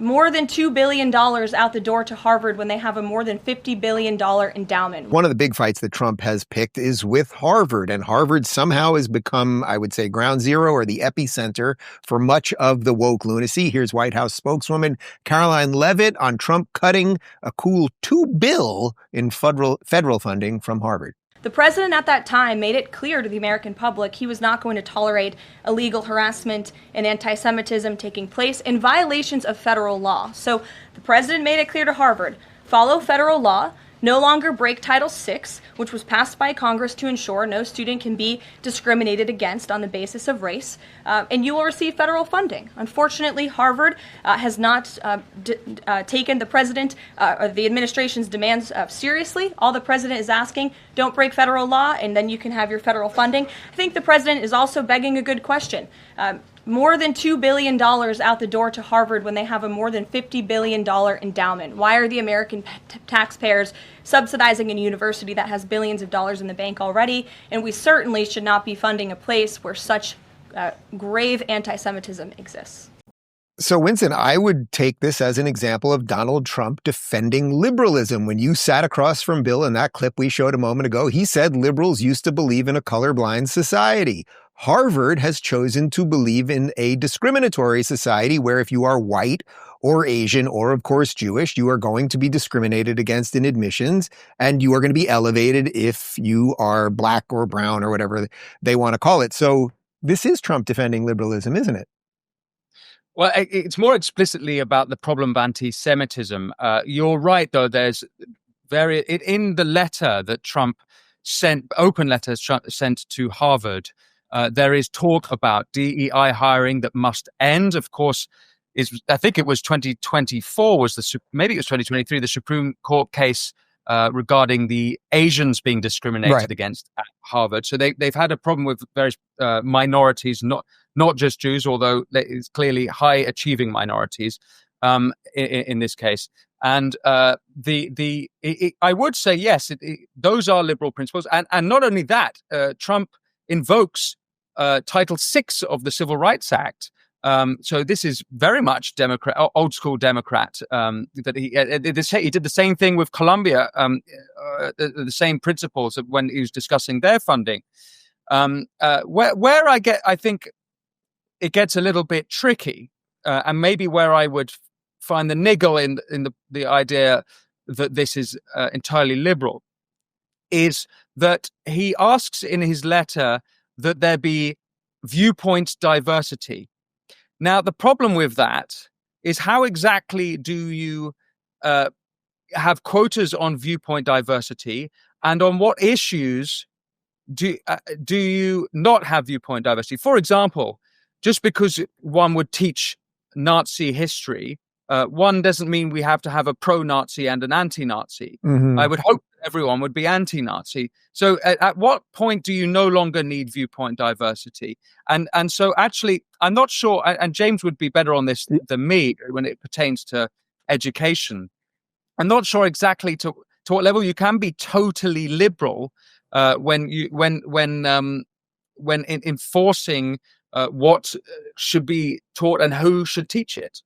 more than $2 billion out the door to Harvard when they have a more than $50 billion endowment. One of the big fights that Trump has picked is with Harvard, and Harvard somehow has become, I would say, ground zero or the epicenter for much of the woke lunacy. Here's White House spokeswoman Karoline Leavitt on Trump cutting a cool $2 billion in federal funding from Harvard. The president at that time made it clear to the American public he was not going to tolerate illegal harassment and anti-Semitism taking place in violations of federal law. So the president made it clear to Harvard, follow federal law, no longer break Title VI, which was passed by Congress to ensure no student can be discriminated against on the basis of race, and you will receive federal funding. Unfortunately, Harvard has not taken the president or the administration's demands seriously. All the president is asking, don't break federal law, and then you can have your federal funding. I think the president is also begging a good question. More than $2 billion out the door to Harvard when they have a more than $50 billion endowment. Why are the American taxpayers subsidizing a university that has billions of dollars in the bank already? And we certainly should not be funding a place where such grave anti-Semitism exists. So, Winston, I would take this as an example of Donald Trump defending liberalism. When you sat across from Bill in that clip we showed a moment ago, he said liberals used to believe in a colorblind society. Harvard has chosen to believe in a discriminatory society where if you are white or Asian or, of course, Jewish, you are going to be discriminated against in admissions, and you are going to be elevated if you are black or brown or whatever they want to call it. So this is Trump defending liberalism, isn't it? Well, it's more explicitly about the problem of anti-Semitism. You're right, though. There's in the letter that Trump sent, open letters sent to Harvard, there is talk about DEI hiring that must end. Of course, I think it was 2024 maybe it was 2023, the Supreme Court case regarding the Asians being discriminated against at Harvard. So they've had a problem with various minorities, not just Jews, although it's clearly high achieving minorities in this case. And I would say, yes, those are liberal principles. And not only that, Trump invokes Title VI of the Civil Rights Act. So this is very much old school Democrat. That he did the same thing with Columbia, the same principles when he was discussing their funding. Where I think it gets a little bit tricky, and maybe where I would find the niggle in the idea that this is entirely liberal, is that he asks in his letter that there be viewpoint diversity. Now, the problem with that is how exactly do you have quotas on viewpoint diversity, and on what issues do you not have viewpoint diversity? For example, just because one would teach Nazi history, one doesn't mean we have to have a pro-Nazi and an anti-Nazi. Mm-hmm. I would hope everyone would be anti-Nazi. So at what point do you no longer need viewpoint diversity? And so actually, I'm not sure, and James would be better on this than me when it pertains to education. I'm not sure exactly to what level you can be totally liberal when enforcing what should be taught and who should teach it.